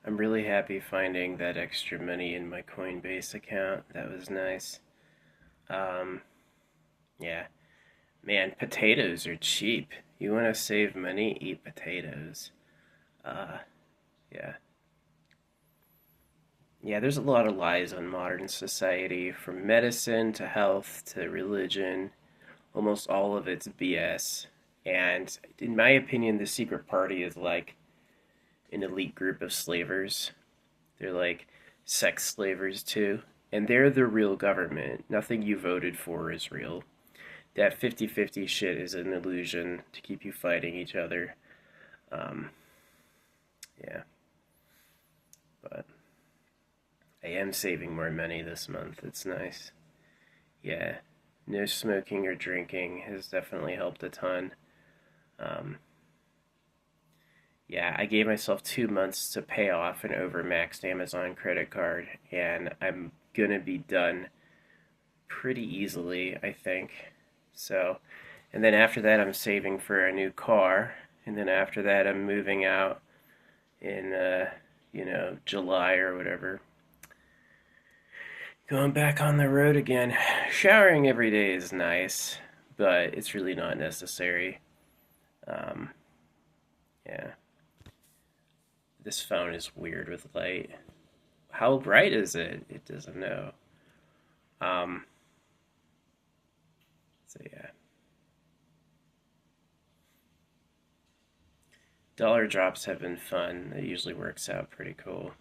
I'm really happy finding that extra money in my Coinbase account. That was nice. Um, yeah. Man, potatoes are cheap. You want to save money? Eat potatoes. Uh, yeah. Yeah, there's a lot of lies on modern society, from medicine to health to religion. Almost all of it's BS. And in my opinion, the secret party is like an elite group of slavers. They're like sex slavers too. And they're the real government. Nothing you voted for is real. That 50-50 shit is an illusion to keep you fighting each other. Um, yeah, but I am saving more money this month. It's nice. Yeah, no smoking or drinking has definitely helped a ton. Um, yeah, I gave myself 2 months to pay off an overmaxed Amazon credit card, and I'm gonna be done pretty easily, I think. So, and then after that, I'm saving for a new car, and then after that, I'm moving out in, July or whatever. Going back on the road again. Showering every day is nice, but it's really not necessary. Um, yeah, this phone is weird with light. How bright is it? It doesn't know. Um, so yeah, dollar drops have been fun. It usually works out pretty cool.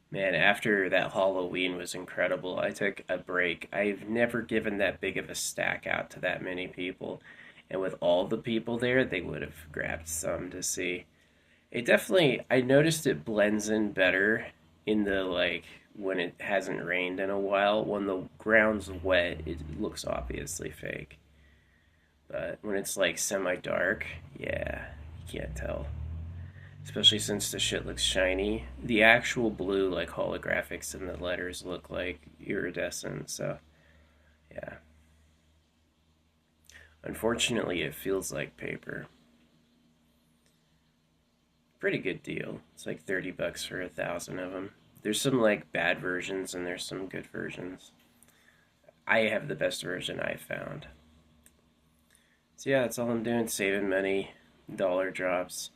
Man, after that Halloween was incredible, I took a break. I've never given that big of a stack out to that many people. And with all the people there, they would have grabbed some to see. It definitely, I noticed it blends in better in the like when it hasn't rained in a while. When the ground's wet, it looks obviously fake. But when it's like semi dark, yeah, you can't tell. Especially since the shit looks shiny. The actual blue, like holographics in the letters, look like iridescent. So, yeah. Unfortunately, it feels like paper. Pretty good deal. It's like 30 bucks for 1,000 of them. There's some like bad versions and there's some good versions. I have the best version I found. So yeah, that's all I'm doing. Saving money, dollar drops.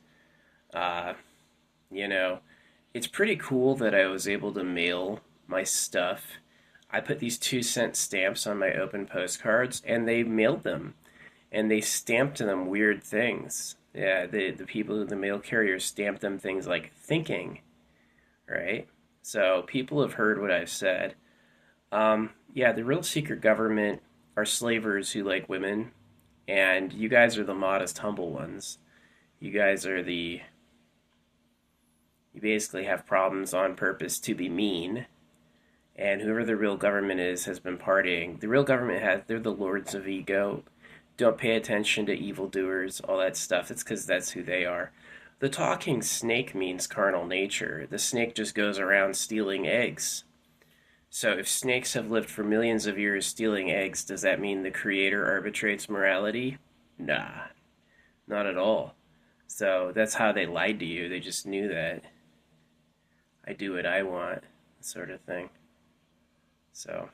Uh, you know, it's pretty cool that I was able to mail my stuff. I put these 2-cent stamps on my open postcards and they mailed them and they stamped them weird things. Yeah, the people, the mail carriers stamped them things like thinking, right? So people have heard what I've said. Yeah, the real secret government are slavers who like women, and you guys are the modest, humble ones. You guys are you basically have problems on purpose to be mean, and whoever the real government is has been partying. The real government they're the lords of ego. Don't pay attention to evildoers, all that stuff. It's because that's who they are. The talking snake means carnal nature. The snake just goes around stealing eggs. So if snakes have lived for millions of years stealing eggs, does that mean the creator arbitrates morality? Nah, not at all. So that's how they lied to you. They just knew that I do what I want, sort of thing. So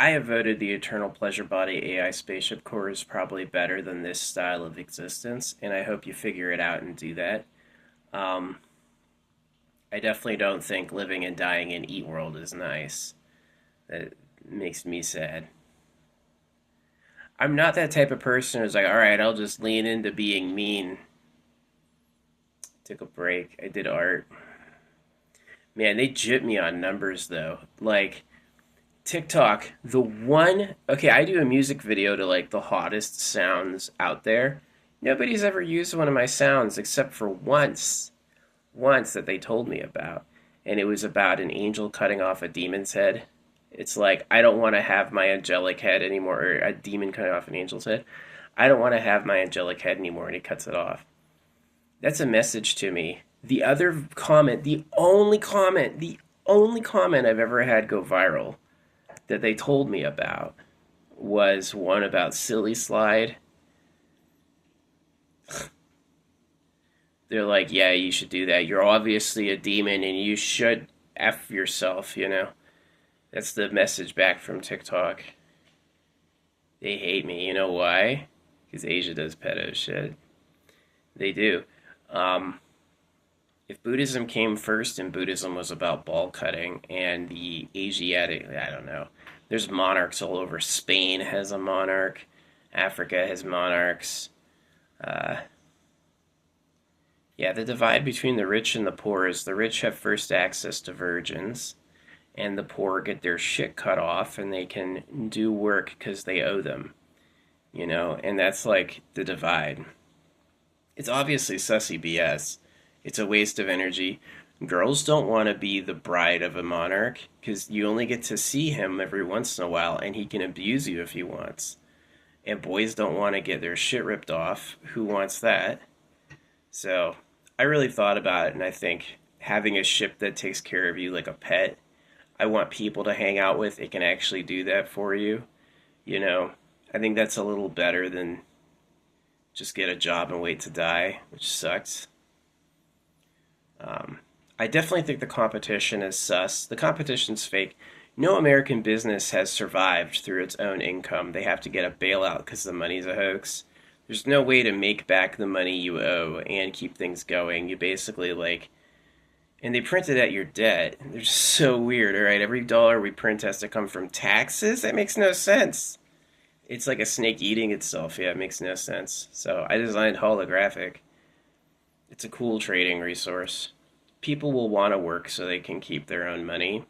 I have voted the Eternal Pleasure Body AI Spaceship Core is probably better than this style of existence, and I hope you figure it out and do that. Um, I definitely don't think living and dying in Eat World is nice. That makes me sad. I'm not that type of person who's like, all right, I'll just lean into being mean. Took a break. I did art. Man, they jip me on numbers though. Like TikTok, the one. Okay, I do a music video to like the hottest sounds out there. Nobody's ever used one of my sounds except for once that they told me about. And it was about an angel cutting off a demon's head. It's like, I don't want to have my angelic head anymore, or a demon cutting off an angel's head. I don't want to have my angelic head anymore, and he cuts it off. That's a message to me. The other comment, the only comment I've ever had go viral that they told me about was one about Silly Slide. They're like, yeah, you should do that. You're obviously a demon and you should F yourself, you know? That's the message back from TikTok. They hate me. You know why? Because Asia does pedo shit. They do. Um, if Buddhism came first and Buddhism was about ball cutting and the Asiatic, I don't know. There's monarchs all over. Spain has a monarch. Africa has monarchs. Uh, yeah, the divide between the rich and the poor is the rich have first access to virgins, and the poor get their shit cut off, and they can do work because they owe them, you know? And that's like the divide. It's obviously sussy BS. It's a waste of energy. Girls don't want to be the bride of a monarch because you only get to see him every once in a while and he can abuse you if he wants. And boys don't want to get their shit ripped off. Who wants that? So I really thought about it and I think having a ship that takes care of you like a pet, I want people to hang out with. It can actually do that for you. You know, I think that's a little better than just get a job and wait to die, which sucks. Um, I definitely think the competition is sus. The competition's fake. No American business has survived through its own income. They have to get a bailout because the money's a hoax. There's no way to make back the money you owe and keep things going. You basically like, and they print it at your debt. They're just so weird, all right? Every dollar we print has to come from taxes? That makes no sense. It's like a snake eating itself. Yeah, it makes no sense. So I designed holographic. It's a cool trading resource. People will want to work so they can keep their own money,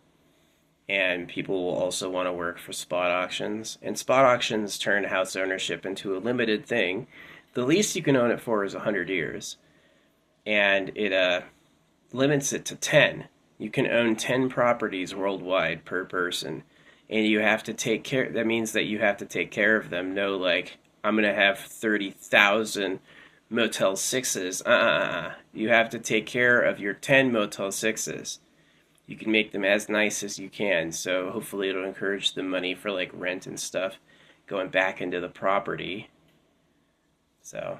and people will also want to work for spot auctions. And spot auctions turn house ownership into a limited thing. The least you can own it for is 100 years, and it limits it to 10. You can own 10 properties worldwide per person, and you have to take care. That means that you have to take care of them. No, like I'm gonna have 30,000 Motel 6s. You have to take care of your 10 Motel 6s. You can make them as nice as you can, so hopefully it'll encourage the money for like rent and stuff going back into the property. So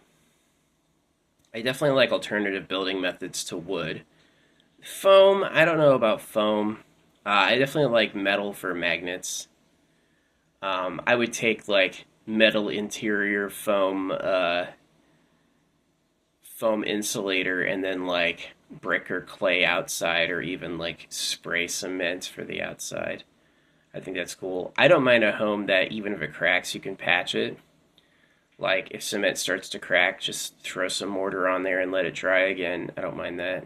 I definitely like alternative building methods to wood. Foam, I don't know about foam. I definitely like metal for magnets. I would take like metal interior foam insulator and then like brick or clay outside or even like spray cement for the outside. I think that's cool. I don't mind a home that even if it cracks, you can patch it. Like if cement starts to crack, just throw some mortar on there and let it dry again. I don't mind that.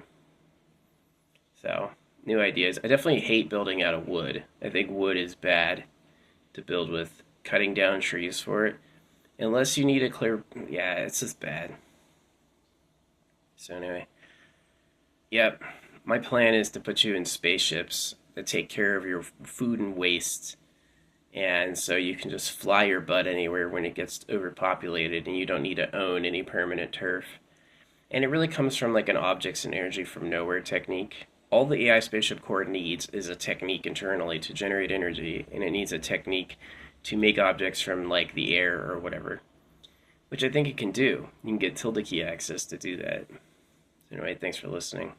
So, new ideas. I definitely hate building out of wood. I think wood is bad to build with. Cutting down trees for it. Unless you need a clear... Yeah, it's just bad. So anyway. Yep. My plan is to put you in spaceships that take care of your food and waste. And so you can just fly your butt anywhere when it gets overpopulated and you don't need to own any permanent turf. And it really comes from like an objects and energy from nowhere technique. All the AI spaceship core needs is a technique internally to generate energy, and it needs a technique to make objects from like the air or whatever, which I think it can do. You can get tilde key access to do that. Anyway, thanks for listening.